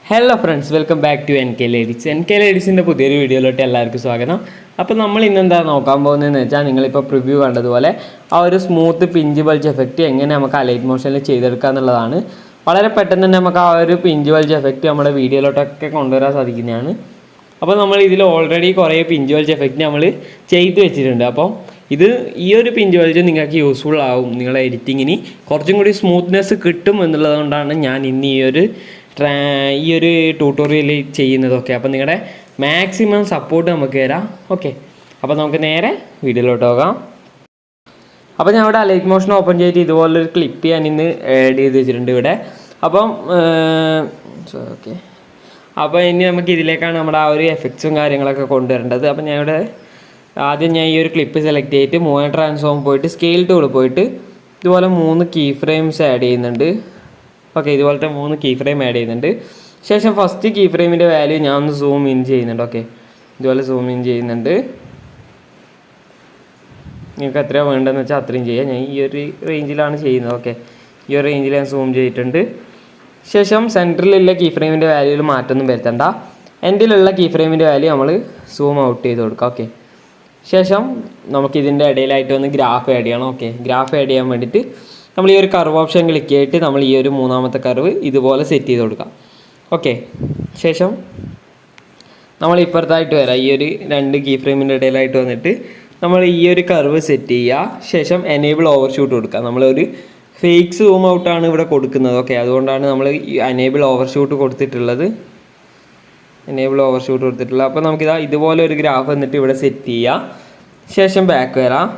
Hello friends, welcome back to NKL EDITS. NKL EDITSൻ്റെ പുതിയൊരു വീഡിയോയിലോട്ട് എല്ലാവർക്കും സ്വാഗതം. അപ്പോൾ നമ്മൾ ഇന്നെന്താ നോക്കാൻ പോകുന്നതെന്ന് വെച്ചാൽ, നിങ്ങളിപ്പോൾ പ്രിവ്യൂ കണ്ടതുപോലെ ആ ഒരു സ്മൂത്ത് പിഞ്ച് ബൾജ് എഫക്റ്റ് എങ്ങനെ നമുക്ക് അലൈറ്റ് മോഷനിൽ ചെയ്തെടുക്കുക എന്നുള്ളതാണ്. വളരെ പെട്ടെന്ന് തന്നെ നമുക്ക് ആ ഒരു പിഞ്ച് ബൾജ് എഫക്റ്റ് നമ്മുടെ വീഡിയോയിലോട്ടൊക്കെ കൊണ്ടുവരാൻ സാധിക്കുന്നതാണ്. അപ്പോൾ നമ്മൾ ഇതിൽ ഓൾറെഡി കുറേ പിഞ്ച് ബൾജ് എഫക്റ്റ് നമ്മൾ ചെയ്ത് വെച്ചിട്ടുണ്ട്. അപ്പോൾ ഈ ഒരു പിഞ്ച് ബൾജ് നിങ്ങൾക്ക് യൂസ്ഫുൾ ആവും, നിങ്ങളുടെ എഡിറ്റിങ്ങിന് കുറച്ചും കൂടി സ്മൂത്ത്നെസ് കിട്ടും എന്നുള്ളത് കൊണ്ടാണ് ഞാൻ ഇന്ന് ഈ ഒരു ട്യൂട്ടോറിയൽ ചെയ്യുന്നതൊക്കെ. അപ്പോൾ നിങ്ങളുടെ മാക്സിമം സപ്പോർട്ട് നമുക്ക് തരാം. ഓക്കെ, അപ്പോൾ നമുക്ക് നേരെ വീഡിയോയിലോട്ട് പോകാം. അപ്പോൾ ഞാൻ ഇവിടെ അലൈറ്റ് മോഷൻ ഓപ്പൺ ചെയ്തിട്ട് ഇതുപോലൊരു ക്ലിപ്പ് ഞാൻ ഇന്ന് ആഡ് ചെയ്ത് വെച്ചിട്ടുണ്ട് ഇവിടെ. അപ്പം ഓക്കെ, അപ്പോൾ ഇനി നമുക്ക് ഇതിലേക്കാണ് നമ്മുടെ ആ ഒരു എഫക്ട്സും കാര്യങ്ങളൊക്കെ കൊണ്ടുവരേണ്ടത്. അപ്പോൾ ആദ്യം ഞാൻ ഈ ഒരു ക്ലിപ്പ് സെലക്ട് ചെയ്തിട്ട് മൂവ് ട്രാൻസ്ഫോം പോയിട്ട് സ്കെയിൽ ടൂൾ പോയിട്ട് ഇതുപോലെ 3 കീ ഫ്രെയിംസ് ആഡ് ചെയ്യുന്നുണ്ട്. ഓക്കെ, ഇതുപോലത്തെ 3 കീ ഫ്രെയിം ആഡ് ചെയ്യുന്നുണ്ട്. ശേഷം ഫസ്റ്റ് കീ ഫ്രെയിമിൻ്റെ വാല്യൂ ഞാൻ ഒന്ന് സൂം ഇൻ ചെയ്യുന്നുണ്ട്. ഓക്കെ, ഇതുപോലെ സൂം ഇൻ ചെയ്യുന്നുണ്ട്. നിങ്ങൾക്ക് എത്രയാണ് വേണ്ടതെന്ന് വെച്ചാൽ അത്രയും ചെയ്യാം. ഞാൻ ഈ ഒരു റേഞ്ചിലാണ് ചെയ്യുന്നത്. ഓക്കെ, ഈ ഒരു റേഞ്ചിൽ ഞാൻ സൂം ചെയ്തിട്ടുണ്ട്. ശേഷം സെൻറ്ററിലുള്ള കീ ഫ്രെയിമിൻ്റെ വാല്യൂയിൽ മാറ്റമൊന്നും വരുത്തണ്ട. എൻഡിലുള്ള കീ ഫ്രെയിമിൻ്റെ വാല്യൂ നമ്മൾ സൂം ഔട്ട് ചെയ്ത് കൊടുക്കാം. ഓക്കെ, ശേഷം നമുക്കിതിൻ്റെ ഇടയിലായിട്ട് ഒന്ന് ഗ്രാഫ് ആഡ് ചെയ്യണം. ഓക്കെ, ഗ്രാഫ് ആഡ് ചെയ്യാൻ വേണ്ടിയിട്ട് നമ്മൾ ഈ ഒരു കർവ് ഓപ്ഷൻ ക്ലിക്ക് ചെയ്തിട്ട് നമ്മൾ ഈ ഒരു മൂന്നാമത്തെ കർവ് ഇതുപോലെ സെറ്റ് ചെയ്ത് കൊടുക്കാം. ഓക്കെ, ശേഷം നമ്മൾ ഇപ്പുറത്തായിട്ട് വരാം. ഈ ഒരു 2 കീ ഫ്രെയിമിൻ്റെ ഇടയിലായിട്ട് വന്നിട്ട് നമ്മൾ ഈ ഒരു കർവ് സെറ്റ് ചെയ്യുക. ശേഷം എനേബിൾ ഓവർഷൂട്ട് കൊടുക്കുക. നമ്മളൊരു ഫേക്ക് സൂം ഔട്ടാണ് ഇവിടെ കൊടുക്കുന്നത്. ഓക്കെ, അതുകൊണ്ടാണ് നമ്മൾ എനേബിൾ ഓവർഷൂട്ട് കൊടുത്തിട്ടുള്ളത്. അപ്പോൾ നമുക്കിതാ ഇതുപോലെ ഒരു ഗ്രാഫ് വന്നിട്ട് ഇവിടെ സെറ്റ് ചെയ്യുക. ശേഷം ബാക്ക് വരാം.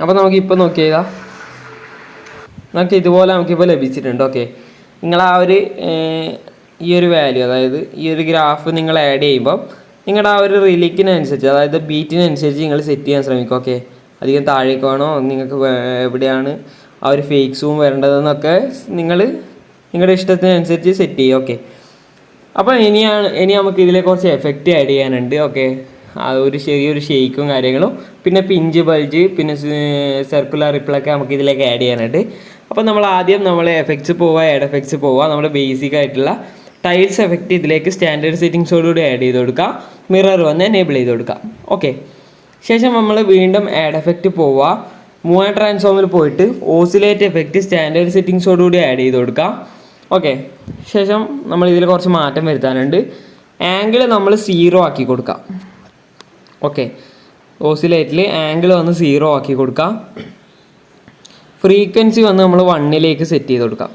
അപ്പോൾ നമുക്കിപ്പോൾ നോക്കിയതാ ഇതുപോലെ നമുക്കിപ്പോൾ ലഭിച്ചിട്ടുണ്ട്. ഓക്കെ, നിങ്ങൾ ആ ഒരു ഈ ഒരു വാല്യൂ, അതായത് ഈ ഒരു ഗ്രാഫ് നിങ്ങൾ ആഡ് ചെയ്യുമ്പം നിങ്ങളുടെ ആ ഒരു റിലീക്കിനനുസരിച്ച്, അതായത് ബീറ്റിനനുസരിച്ച് നിങ്ങൾ സെറ്റ് ചെയ്യാൻ ശ്രമിക്കുക. ഓക്കെ, അധികം താഴേക്ക് വേണോ, നിങ്ങൾക്ക് എവിടെയാണ് ആ ഒരു ഫേക്ക് സൂം വരേണ്ടതെന്നൊക്കെ നിങ്ങളുടെ ഇഷ്ടത്തിനനുസരിച്ച് സെറ്റ് ചെയ്യുക. ഓക്കെ, അപ്പോൾ ഇനി നമുക്ക് ഇതിലെ കുറച്ച് എഫക്റ്റ് ആഡ് ചെയ്യാനുണ്ട്. ഓക്കെ, ആ ഒരു ചെറിയൊരു ഷെയ്ക്കും കാര്യങ്ങളും, പിന്നെ പിഞ്ച് ബൾജ്, പിന്നെ സർക്കുലർ റിപ്പിളൊക്കെ നമുക്ക് ഇതിലേക്ക് ആഡ് ചെയ്യാനുണ്ട്. അപ്പോൾ നമ്മൾ ആദ്യം എഫക്ട്സ് ആഡ് എഫക്ട്സ് നമ്മുടെ ബേസിക് ആയിട്ടുള്ള ടൈൽസ് എഫക്റ്റ് ഇതിലേക്ക് സ്റ്റാൻഡേർഡ് സെറ്റിങ്സോടുകൂടി ആഡ് ചെയ്ത് കൊടുക്കുക. മിറർ വന്ന് എനേബിൾ ചെയ്ത് കൊടുക്കുക. ഓക്കെ, ശേഷം നമ്മൾ വീണ്ടും ആഡ് എഫക്റ്റ് മൂവ് ട്രാൻസ്ഫോമിൽ പോയിട്ട് ഓസിലേറ്റ് എഫക്റ്റ് സ്റ്റാൻഡേർഡ് സെറ്റിങ്സോടുകൂടി ആഡ് ചെയ്ത് കൊടുക്കുക. ഓക്കെ, ശേഷം നമ്മൾ ഇതിൽ കുറച്ച് മാറ്റം വരുത്താനുണ്ട്. ആംഗിൾ നമ്മൾ 0 ആക്കി കൊടുക്കാം. ഓക്കെ, ഓസിലേറ്റിൽ ആംഗിൾ വന്ന് 0 ആക്കി കൊടുക്കാം. ഫ്രീക്വൻസി വന്ന് നമ്മൾ 1ലേക്ക് സെറ്റ് ചെയ്ത് കൊടുക്കാം.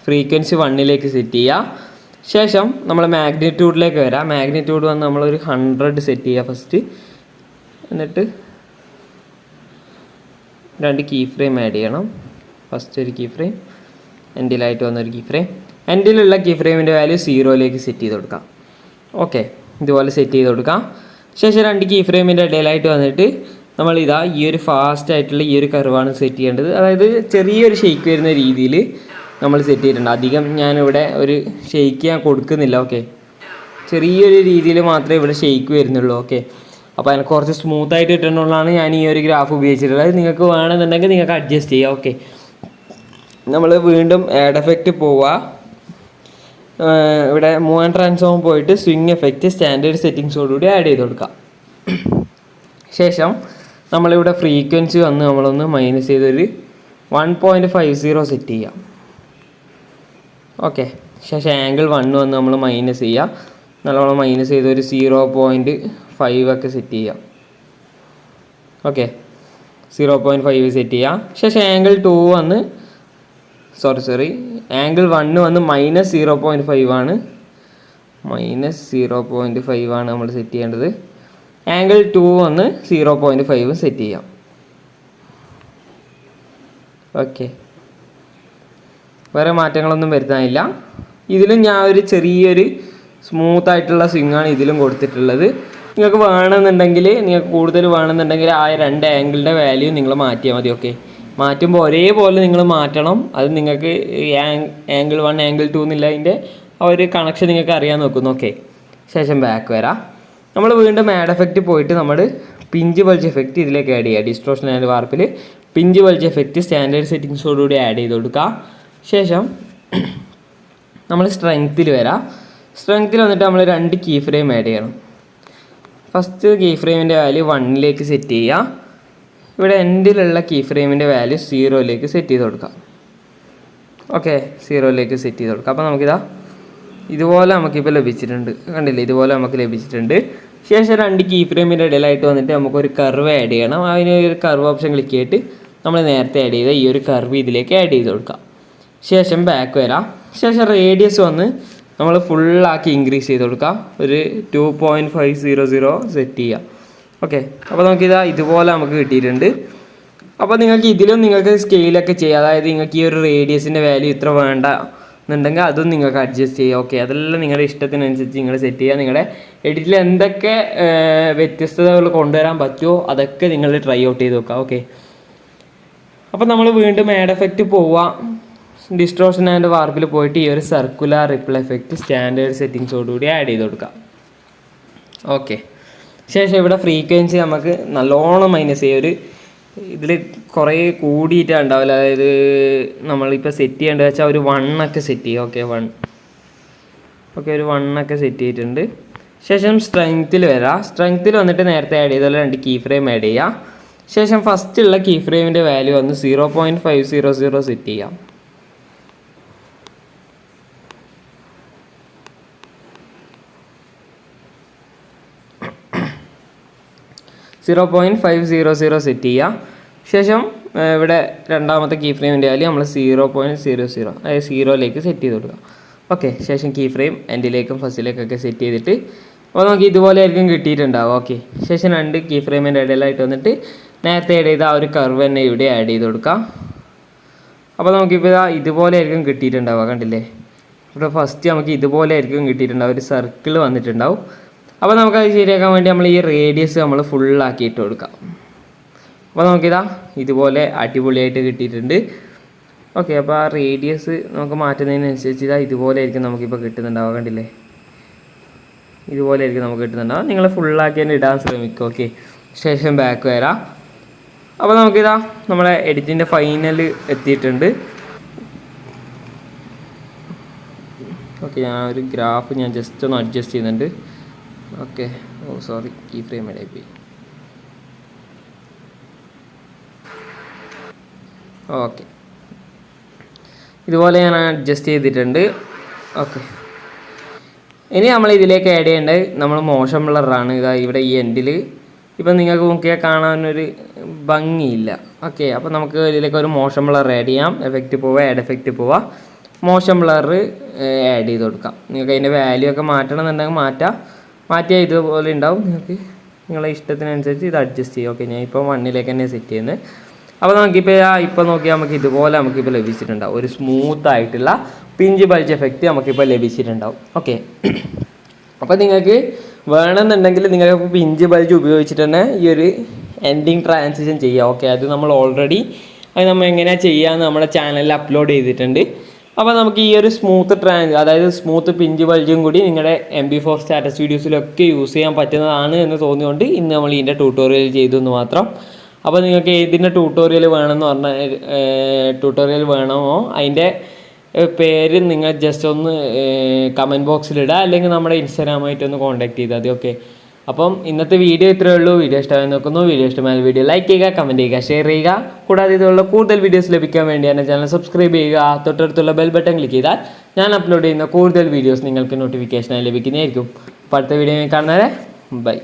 ഫ്രീക്വൻസി 1ലേക്ക് സെറ്റ് ചെയ്യുക. ശേഷം നമ്മൾ മാഗ്നിറ്റ്യൂഡിലേക്ക് വരാം. മാഗ്നിറ്റ്യൂഡ് വന്ന് നമ്മളൊരു 100 സെറ്റ് ചെയ്യുക ഫസ്റ്റ്. എന്നിട്ട് 2 കീ ഫ്രെയിം ആഡ് ചെയ്യണം. ഫസ്റ്റ് ഒരു കീ ഫ്രെയിം, എൻഡിലായിട്ട് വന്നൊരു കീ ഫ്രെയിം. എൻഡിലുള്ള കീ ഫ്രെയിമിൻ്റെ വാല്യൂ 0ലേക്ക് സെറ്റ് ചെയ്ത് കൊടുക്കാം. ഓക്കെ, ഇതുപോലെ സെറ്റ് ചെയ്ത് കൊടുക്കാം. ശേഷം 2 കീ ഫ്രെയിമിൻ്റെ ഇടയിലായിട്ട് വന്നിട്ട് നമ്മളിതാ ഈ ഒരു ഫാസ്റ്റ് ആയിട്ടുള്ള ഈ ഒരു കർവാണ് സെറ്റ് ചെയ്യേണ്ടത്. അതായത് ചെറിയൊരു ഷെയ്ക്ക് വരുന്ന രീതിയിൽ നമ്മൾ സെറ്റ് ചെയ്തിട്ടുണ്ട്. അധികം ഞാനിവിടെ ഒരു ഷെയ്ക്ക് ഞാൻ കൊടുക്കുന്നില്ല. ഓക്കെ, ചെറിയൊരു രീതിയിൽ മാത്രമേ ഇവിടെ ഷെയ്ക്ക് വരുന്നുള്ളൂ. ഓക്കെ, അപ്പോൾ അതിന് കുറച്ച് സ്മൂത്തായിട്ട് കിട്ടുന്നതുകൊണ്ടാണ് ഞാൻ ഈ ഒരു ഗ്രാഫ് ഉപയോഗിച്ചിട്ടുള്ളത്. അത് നിങ്ങൾക്ക് വേണമെന്നുണ്ടെങ്കിൽ നിങ്ങൾക്ക് അഡ്ജസ്റ്റ് ചെയ്യാം. ഓക്കെ, നമ്മൾ വീണ്ടും ആഡ് എഫക്റ്റ് ഇവിടെ മൂവ് ട്രാൻസ്ഫോം പോയിട്ട് സ്വിങ് എഫക്റ്റ് സ്റ്റാൻഡേർഡ് സെറ്റിങ്സോടുകൂടി ആഡ് ചെയ്ത് കൊടുക്കാം. ശേഷം നമ്മളിവിടെ ഫ്രീക്വൻസി വന്ന് നമ്മളൊന്ന് മൈനസ് ചെയ്തൊരു 1.50 സെറ്റ് ചെയ്യാം. ഓക്കെ, ശേഷം ആംഗിൾ 1 വന്ന് നമ്മൾ മൈനസ് ചെയ്യാം. നല്ലോണം മൈനസ് ചെയ്തൊരു 0.5 ഒക്കെ സെറ്റ് ചെയ്യാം. ഓക്കെ, 0.5 സെറ്റ് ചെയ്യാം. ശേഷം ആംഗിൾ 2 വന്ന് ആംഗിൾ 1 വന്ന് -0.5 ആണ്. -0.5 ആണ് നമ്മൾ സെറ്റ് ചെയ്യേണ്ടത്. ആംഗിൾ 2 വന്ന് 0.5 സെറ്റ് ചെയ്യാം. ഓക്കെ, വേറെ മാറ്റങ്ങളൊന്നും വരുത്താനില്ല. ഇതിലും ഞാൻ ഒരു ചെറിയൊരു സ്മൂത്തായിട്ടുള്ള സ്വിങ്ങാണ് ഇതിലും കൊടുത്തിട്ടുള്ളത്. നിങ്ങൾക്ക് കൂടുതൽ വേണമെന്നുണ്ടെങ്കിൽ ആ 2 ആംഗിളിൻ്റെ വാല്യൂ നിങ്ങൾ മാറ്റിയാൽ മതി. ഓക്കെ, മാറ്റുമ്പോൾ ഒരേപോലെ നിങ്ങൾ മാറ്റണം. അത് നിങ്ങൾക്ക് ആംഗിൾ 1 ആംഗിൾ 2 എന്നില്ല, അതിൻ്റെ ആ ഒരു കണക്ഷൻ നിങ്ങൾക്ക് അറിയാൻ നോക്കുന്നു. ഓക്കെ, ശേഷം ബാക്ക് വരാം. നമ്മൾ വീണ്ടും ആഡ് എഫക്റ്റ് പോയിട്ട് നമ്മൾ പിഞ്ച് ബൾജ് എഫക്റ്റ് ഇതിലേക്ക് ആഡ് ചെയ്യുക. ഡിസ്ട്രോഷൻ ആൻഡ് വാർപ്പിൽ പിഞ്ച് ബൾജ് എഫക്റ്റ് സ്റ്റാൻഡേർഡ് സെറ്റിങ്സോടുകൂടി ആഡ് ചെയ്ത് കൊടുക്കുക. ശേഷം നമ്മൾ സ്ട്രെങ്ത്തിൽ വരാം. സ്ട്രെങ്ത്തിൽ വന്നിട്ട് നമ്മൾ 2 കീ ഫ്രെയിം ആഡ് ചെയ്യണം. ഫസ്റ്റ് കീ ഫ്രെയിമിൻ്റെ വാല്യൂ 1 സെറ്റ് ചെയ്യുക. ഇവിടെ എൻഡിലുള്ള കീ ഫ്രെയിമിൻ്റെ വാല്യൂ 0 സെറ്റ് ചെയ്ത് കൊടുക്കാം. ഓക്കെ, 0 സെറ്റ് ചെയ്ത് കൊടുക്കാം. അപ്പോൾ നമുക്കിതാ ഇതുപോലെ നമുക്കിപ്പോൾ ലഭിച്ചിട്ടുണ്ട്. കണ്ടില്ലേ, ഇതുപോലെ നമുക്ക് ലഭിച്ചിട്ടുണ്ട്. ശേഷം 2 കീ ഫ്രെയിമിൻ്റെ ഇടയിലായിട്ട് വന്നിട്ട് നമുക്കൊരു കർവ് ആഡ് ചെയ്യണം. അതിന് ഒരു കർവ് ഓപ്ഷൻ ക്ലിക്ക് ചെയ്തിട്ട് നമ്മൾ നേരത്തെ ആഡ് ചെയ്ത ഈ ഒരു കർവ് ഇതിലേക്ക് ആഡ് ചെയ്ത് കൊടുക്കാം. ശേഷം ബാക്ക് വരാം. ശേഷം റേഡിയസ് വന്ന് നമ്മൾ ഫുള്ളാക്കി ഇൻക്രീസ് ചെയ്ത് കൊടുക്കാം. ഒരു 2.500 സെറ്റ് ചെയ്യാം. ഓക്കെ, അപ്പോൾ നമുക്കിതാ ഇതുപോലെ നമുക്ക് കിട്ടിയിട്ടുണ്ട്. അപ്പോൾ നിങ്ങൾക്ക് ഇതിലും നിങ്ങൾക്ക് സ്കെയിലൊക്കെ ചെയ്യാം. അതായത് നിങ്ങൾക്ക് ഈ ഒരു റേഡിയസിൻ്റെ വാല്യൂ ഇത്ര വേണ്ട എന്നുണ്ടെങ്കിൽ അതും നിങ്ങൾക്ക് അഡ്ജസ്റ്റ് ചെയ്യുക. ഓക്കെ, അതെല്ലാം നിങ്ങളുടെ ഇഷ്ടത്തിനനുസരിച്ച് നിങ്ങൾ സെറ്റ് ചെയ്യുക. നിങ്ങളുടെ എഡിറ്റിൽ എന്തൊക്കെ വ്യത്യസ്തതകൾ കൊണ്ടുവരാൻ പറ്റുമോ അതൊക്കെ നിങ്ങൾ ട്രൈ ഔട്ട് ചെയ്ത് നോക്കുക. ഓക്കെ, അപ്പോൾ നമ്മൾ വീണ്ടും ആഡ് എഫക്റ്റ് പോവുക. ഡിസ്ട്രോഷൻ ആൻഡ് വാർപ്പിൽ പോയിട്ട് ഈ ഒരു സർക്കുലർ റിപ്പിൾ എഫക്റ്റ് സ്റ്റാൻഡേർഡ് സെറ്റിങ്സോടുകൂടി ആഡ് ചെയ്ത് കൊടുക്കാം. ഓക്കെ, ശേഷം ഇവിടെ ഫ്രീക്വൻസി നമുക്ക് നല്ലോണം മൈനസ് ചെയ്യുക. ഒരു ഇതിൽ കുറേ കൂടിയിട്ടാണ് ഉണ്ടാവില്ല. അതായത് നമ്മളിപ്പോൾ സെറ്റ് ചെയ്യേണ്ടത് വെച്ചാൽ ഒരു 1 സെറ്റ് ചെയ്യുക. ഓക്കെ, 1 ഒരു 1 സെറ്റ് ചെയ്തിട്ടുണ്ട്. ശേഷം സ്ട്രെങ്ത്തിൽ വരാം. സ്ട്രെങ്ത്തിൽ വന്നിട്ട് നേരത്തെ ആഡ് ചെയ്താൽ 2 കീ ഫ്രെയിം ആഡ് ചെയ്യാം. ശേഷം ഫസ്റ്റുള്ള കീ ഫ്രെയിമിൻ്റെ വാല്യൂ വന്ന് 0.500 സെറ്റ് ചെയ്യാം. സെറ്റ് ചെയ്യുക. ശേഷം ഇവിടെ രണ്ടാമത്തെ കീ ഫ്രെയിമിൻ്റെ വാല്യൂ നമ്മൾ 0.00 അതായത് 0 സെറ്റ് ചെയ്ത് കൊടുക്കുക. ഓക്കെ, ശേഷം കീ ഫ്രെയിം എൻഡിലേക്കും ഫസ്റ്റിലേക്കൊക്കെ സെറ്റ് ചെയ്തിട്ട് അപ്പോൾ നമുക്ക് ഇതുപോലെ ആയിരിക്കും കിട്ടിയിട്ടുണ്ടാവും. ഓക്കെ, ശേഷം 2 കീ ഫ്രെയിമിൻ്റെ ഇടയിലായിട്ട് വന്നിട്ട് നേരത്തെ ആഡ് ചെയ്ത ആ ഒരു കർവ് തന്നെ ഇവിടെ ആഡ് ചെയ്ത് കൊടുക്കാം. അപ്പോൾ നമുക്കിപ്പോൾ ഇതുപോലെ ആയിരിക്കും കിട്ടിയിട്ടുണ്ടാവുക. കണ്ടില്ലേ, ഇവിടെ ഫസ്റ്റ് നമുക്ക് ഇതുപോലെ ആയിരിക്കും കിട്ടിയിട്ടുണ്ടാവും. ഒരു സർക്കിൾ വന്നിട്ടുണ്ടാവും. അപ്പോൾ നമുക്കത് ശരിയാക്കാൻ വേണ്ടി നമ്മൾ ഈ റേഡിയസ് നമ്മൾ ഫുള്ളാക്കിയിട്ട് കൊടുക്കാം. അപ്പോൾ നമുക്കിതാ ഇതുപോലെ അടിപൊളിയായിട്ട് കിട്ടിയിട്ടുണ്ട്. ഓക്കെ, അപ്പോൾ ആ റേഡിയസ് നമുക്ക് മാറ്റുന്നതിനനുസരിച്ച് ഇതുപോലെ ആയിരിക്കും നമുക്കിപ്പോൾ കിട്ടുന്നുണ്ടാവുക. കണ്ടില്ലേ, ഇതുപോലെ ആയിരിക്കും നമുക്ക് കിട്ടുന്നുണ്ടാവുക. നിങ്ങൾ ഫുള്ളാക്കി തന്നെ ഇടാൻ ശ്രമിക്കുക. ഓക്കെ, ശേഷം ബാക്ക് വരാം. അപ്പോൾ നമുക്കിതാ നമ്മുടെ എഡിറ്റിൻ്റെ ഫൈനൽ എത്തിയിട്ടുണ്ട്. ഓക്കെ, ഞാൻ ഒരു ഗ്രാഫ് ജസ്റ്റ് ഒന്ന് അഡ്ജസ്റ്റ് ചെയ്യുന്നുണ്ട്. ഓക്കെ, സോറി, കീ ഫ്രെയിം ഇടയിൽ. ഓക്കെ, ഇതുപോലെ ഞാൻ അഡ്ജസ്റ്റ് ചെയ്തിട്ടുണ്ട്. ഓക്കെ, ഇനി നമ്മൾ ഇതിലേക്ക് ആഡ് ചെയ്യേണ്ടത് നമ്മൾ മോഷൻ ബ്ലറാണ്. ഇതാ ഇവിടെ ഈ എൻഡിൽ ഇപ്പം നിങ്ങൾക്ക് നോക്കിയാൽ കാണാനൊരു ഭംഗിയില്ല. ഓക്കെ, അപ്പോൾ നമുക്ക് ഇതിലേക്ക് ഒരു മോഷൻ ബ്ലർ ആഡ് ചെയ്യാം. എഫക്റ്റ് പോവുക, ആഡ് എഫക്റ്റ് പോവുക, മോഷൻ ബ്ലർ ആഡ് ചെയ്ത് കൊടുക്കാം. നിങ്ങൾക്ക് അതിൻ്റെ വാല്യൂ ഒക്കെ മാറ്റണം എന്നുണ്ടെങ്കിൽ മാറ്റിയാൽ ഇതുപോലെ ഉണ്ടാവും. നിങ്ങൾക്ക് നിങ്ങളെ ഇഷ്ടത്തിനനുസരിച്ച് ഇത് അഡ്ജസ്റ്റ് ചെയ്യും. ഓക്കെ, ഞാൻ ഇപ്പോൾ 1 തന്നെ സെറ്റ് ചെയ്യുന്നത്. അപ്പോൾ നമുക്കിപ്പോൾ നോക്കിയാൽ നമുക്ക് ഇതുപോലെ നമുക്കിപ്പോൾ ലഭിച്ചിട്ടുണ്ടാവും. ഒരു സ്മൂത്ത് ആയിട്ടുള്ള പിഞ്ച് ബൾജ് എഫക്റ്റ് നമുക്കിപ്പോൾ ലഭിച്ചിട്ടുണ്ടാവും. ഓക്കെ, അപ്പോൾ നിങ്ങൾക്ക് വേണമെന്നുണ്ടെങ്കിൽ നിങ്ങൾക്ക് പിഞ്ച് ബൾജ് ഉപയോഗിച്ചിട്ട് തന്നെ ഈ ഒരു എൻഡിങ് ട്രാൻസിഷൻ ചെയ്യാം. ഓക്കെ, അത് നമ്മൾ ഓൾറെഡി നമ്മൾ എങ്ങനെയാണ് ചെയ്യാമെന്ന് നമ്മുടെ ചാനലിൽ അപ്ലോഡ് ചെയ്തിട്ടുണ്ട്. അപ്പോൾ നമുക്ക് ഈ ഒരു അതായത് സ്മൂത്ത് പിഞ്ച് ബൾജും കൂടി നിങ്ങളുടെ MP4 സ്റ്റാറ്റസ് വീഡിയോസിലൊക്കെ യൂസ് ചെയ്യാൻ പറ്റുന്നതാണ് എന്ന് തോന്നിയുകൊണ്ട് ഇന്ന് നമ്മൾ ഇതിൻ്റെ ട്യൂട്ടോറിയൽ ചെയ്തു എന്ന് മാത്രം. അപ്പോൾ നിങ്ങൾക്ക് ഏതിൻ്റെ ട്യൂട്ടോറിയൽ വേണമോ അതിൻ്റെ പേര് നിങ്ങൾ ജസ്റ്റ് ഒന്ന് കമൻറ്റ് ബോക്സിലിടുക, അല്ലെങ്കിൽ നമ്മുടെ ഇൻസ്റ്റാഗ്രാമായിട്ടൊന്ന് കോൺടാക്ട് ചെയ്താൽ മതി. ഓക്കെ, അപ്പം ഇന്നത്തെ വീഡിയോ ഇത്രയേ ഉള്ളൂ. വീഡിയോ ഇഷ്ടമായി നോക്കുന്നു. വീഡിയോ ഇഷ്ടമായ വീഡിയോ ലൈക്ക് ചെയ്യുക, കമൻറ്റ് ചെയ്യുക, ഷെയർ ചെയ്യുക. കൂടാതെ ഇതുള്ള കൂടുതൽ വീഡിയോസ് ലഭിക്കാൻ വേണ്ടി എൻ്റെ ചാനൽ സബ്സ്ക്രൈബ് ചെയ്യുക. തൊട്ടടുത്തുള്ള ബെൽ ബട്ടൺ ക്ലിക്ക് ചെയ്താൽ ഞാൻ അപ്ലോഡ് ചെയ്യുന്ന കൂടുതൽ വീഡിയോസ് നിങ്ങൾക്ക് നോട്ടിഫിക്കേഷനായി ലഭിക്കുന്നതായിരിക്കും. അപ്പോൾ അടുത്ത വീഡിയോ കാണുന്നവരെ ബൈ.